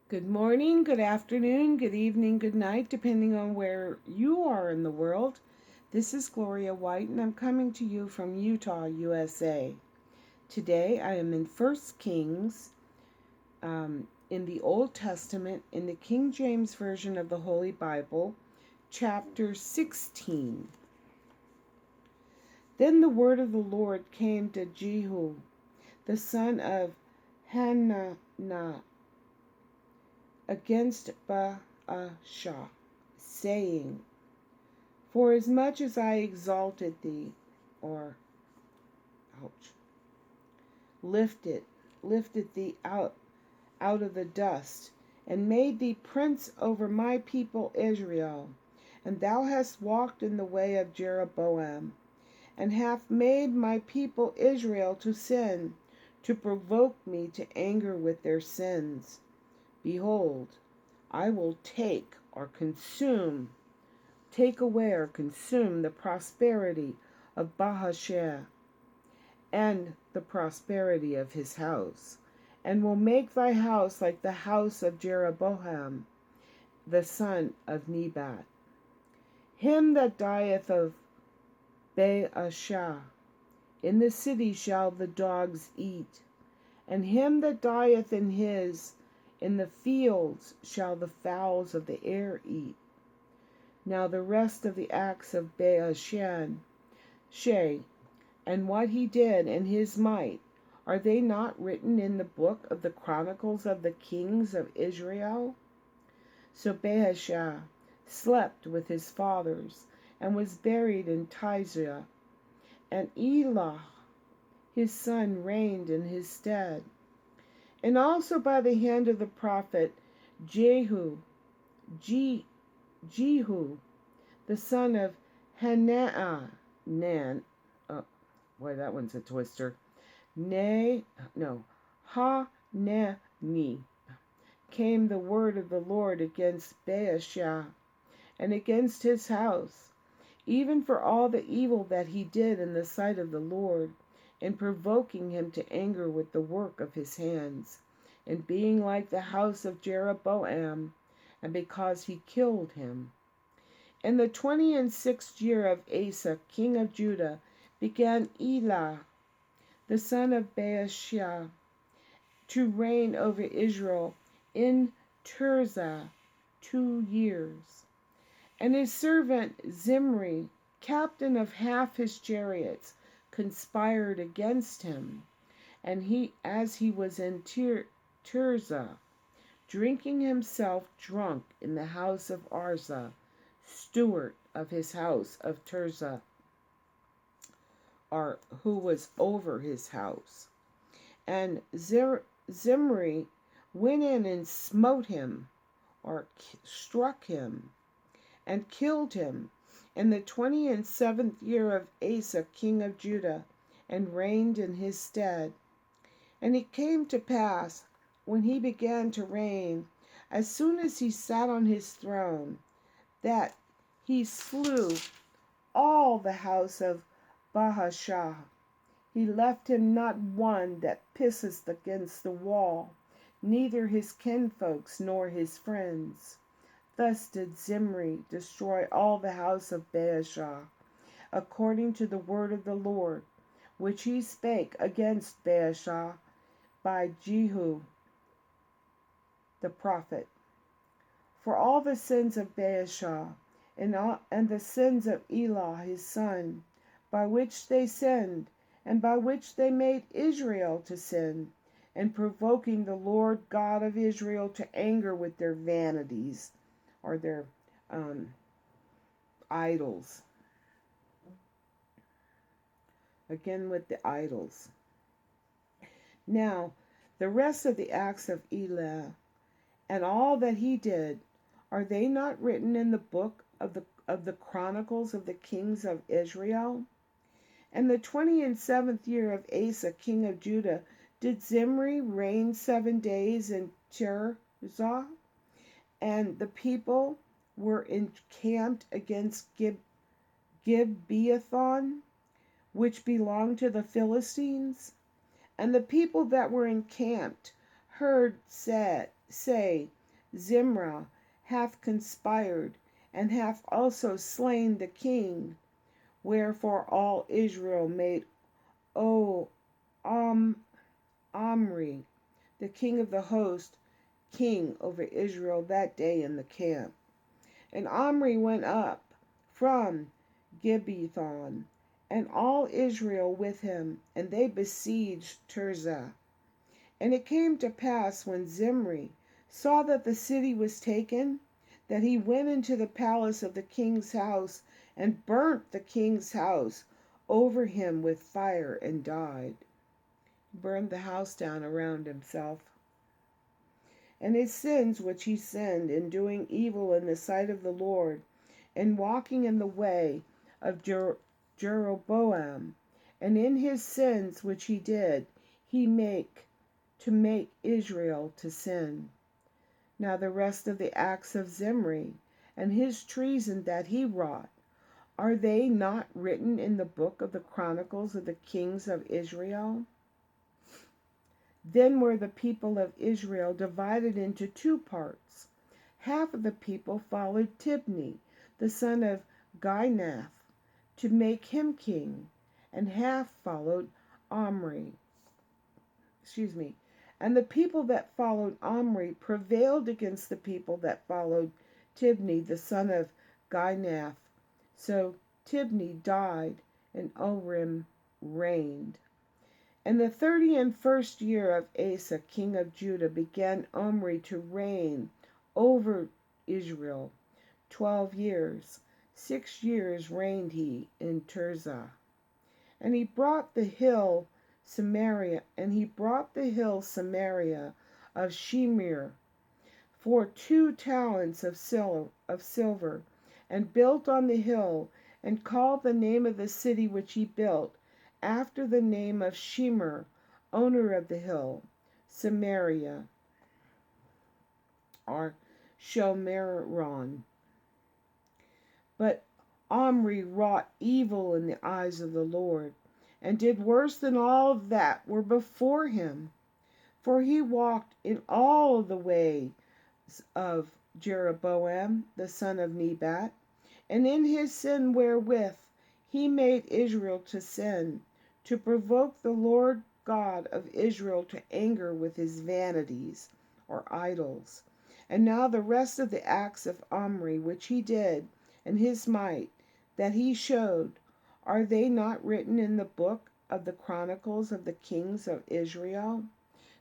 Good morning, good afternoon, good evening, good night, depending on where you are in the world. This is Gloria White, and I'm coming to you from Utah, USA. Today I am in 1 Kings, in the Old Testament, in the King James Version of the Holy Bible, chapter 16. Then the word of the Lord came to Jehu, the son of Hananiah, against Baasha, saying, Forasmuch as I exalted thee, or ouch, lifted thee out of the dust, and made thee prince over my people Israel, and thou hast walked in the way of Jeroboam, and hast made my people Israel to sin, to provoke me to anger with their sins. Behold, I will take away or consume the prosperity of Baasha and the prosperity of his house, and will make thy house like the house of Jeroboam, the son of Nebat. Him that dieth of Baasha, in the city shall the dogs eat, and him that dieth in the fields shall the fowls of the air eat. Now the rest of the acts of Baasha, and what he did and his might, are they not written in the book of the Chronicles of the Kings of Israel? So Baasha slept with his fathers, and was buried in Tirzah, and Elah his son reigned in his stead. And also by the hand of the prophet Jehu, the son of Hanani, that one's a twister. Hanani, came the word of the Lord against Baasha and against his house, even for all the evil that he did in the sight of the Lord, in provoking him to anger with the work of his hands, and being like the house of Jeroboam, and because he killed him. In the 26th year of Asa, king of Judah, began Elah, the son of Baasha, to reign over Israel in Tirzah 2 years. And his servant Zimri, captain of half his chariots, conspired against him. And as he was in Tirzah, drinking himself drunk in the house of Arza, steward of his house of Tirzah, or who was over his house. And Zimri went in and smote him, or struck him, and killed him in the 27th year of Asa, king of Judah, and reigned in his stead. And it came to pass, when he began to reign, as soon as he sat on his throne, that he slew all the house of Baasha. He left him not one that pisseth against the wall, neither his kinfolks nor his friends. Thus did Zimri destroy all the house of Baasha, according to the word of the Lord, which he spake against Baasha by Jehu the prophet. For all the sins of Baasha, and the sins of Elah his son, by which they sinned, and by which they made Israel to sin, and provoking the Lord God of Israel to anger with their vanities, or their idols. Again with the idols. Now, the rest of the acts of Elah, and all that he did, are they not written in the book of the Chronicles of the Kings of Israel? And the 27th year of Asa, king of Judah, did Zimri reign 7 days in Tirzah, and the people were encamped against Gibeathon, which belonged to the Philistines. And the people that were encamped heard say, Zimri hath conspired, and hath also slain the king. Wherefore all Israel made O Omri, the king of the host, king over Israel that day in the camp. And Omri went up from Gibbethon, and all Israel with him, and they besieged Tirzah. And it came to pass, when Zimri saw that the city was taken, that he went into the palace of the king's house, and burnt the king's house over him with fire, and died. He burned the house down around himself. And his sins which he sinned in doing evil in the sight of the Lord, and walking in the way of Jeroboam, and in his sins which he did, he make Israel to sin. Now the rest of the acts of Zimri, and his treason that he wrought, are they not written in the book of the Chronicles of the kings of Israel? Then were the people of Israel divided into two parts. Half of the people followed Tibni, the son of Ginath, to make him king, and half followed Omri. And the people that followed Omri prevailed against the people that followed Tibni, the son of Ginath. So Tibni died, and Omri reigned. In the 31st year of Asa, king of Judah, began Omri to reign over Israel 12 years. 6 years reigned he in Tirzah. And he brought the hill Samaria, of Shemir for 2 talents of silver, and built on the hill, and called the name of the city which he built after the name of Shemer, owner of the hill, Samaria, or Shomeron. But Omri wrought evil in the eyes of the Lord, and did worse than all that were before him. For he walked in all the ways of Jeroboam, the son of Nebat, and in his sin wherewith he made Israel to sin, to provoke the Lord God of Israel to anger with his vanities, or idols. And now the rest of the acts of Omri, which he did, and his might that he showed, are they not written in the book of the Chronicles of the kings of Israel?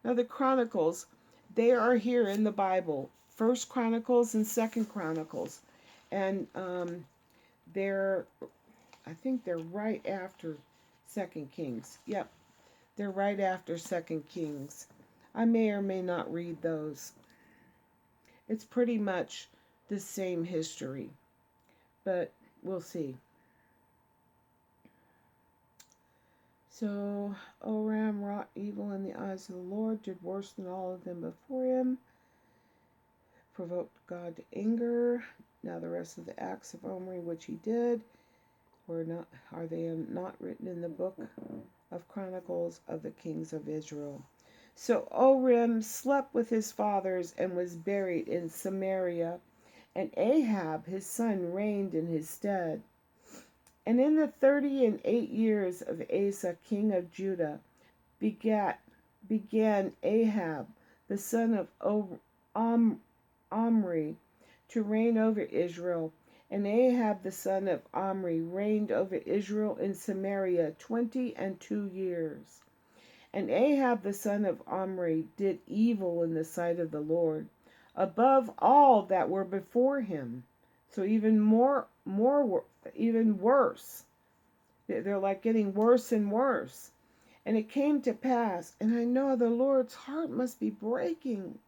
Now the Chronicles, they are here in the Bible, 1st Chronicles and 2nd Chronicles, and I think they're right after 2nd Kings. Yep, they're right after 2nd Kings. I may or may not read those. It's pretty much the same history, but we'll see. So Oram wrought evil in the eyes of the Lord, did worse than all of them before him, provoked God to anger. Now the rest of the acts of Omri which he did, are they not written in the book of Chronicles of the kings of Israel? So Oram slept with his fathers and was buried in Samaria, and Ahab his son reigned in his stead. And in the 38 years of Asa king of Judah began Ahab the son of Omri to reign over Israel. And Ahab the son of Omri reigned over Israel in Samaria 22 years. And Ahab the son of Omri did evil in the sight of the Lord, above all that were before him. So even even worse. They're like getting worse and worse. And it came to pass, and I know the Lord's heart must be breaking.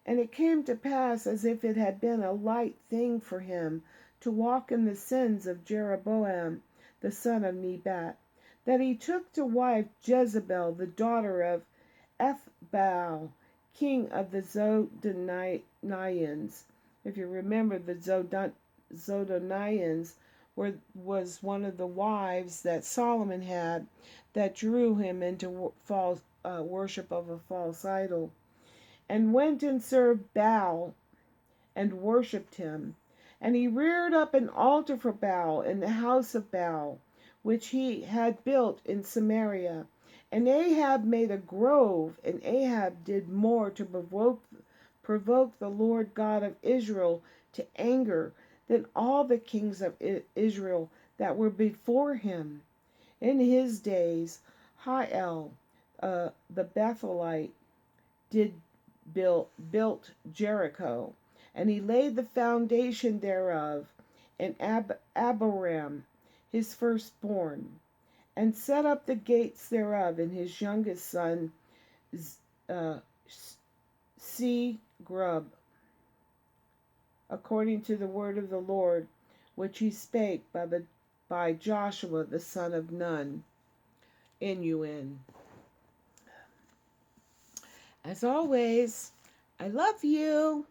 And it came to pass, as if it had been a light thing for him to walk in the sins of Jeroboam the son of Nebat, that he took to wife Jezebel, the daughter of Ethbaal, king of the Zidonians. If you remember, the Zidonians was one of the wives that Solomon had that drew him into false worship of a false idol. and went and served Baal and worshipped him. And he reared up an altar for Baal in the house of Baal, which he had built in Samaria. And Ahab made a grove, and Ahab did more to provoke the Lord God of Israel to anger than all the kings of Israel that were before him. In his days, Hiel, the Bethelite, did built Jericho, and he laid the foundation thereof, and Abiram, his firstborn, and set up the gates thereof, and his youngest son, uh, Grub, according to the word of the Lord, which he spake by Joshua the son of Nun. N-U-N. As always, I love you.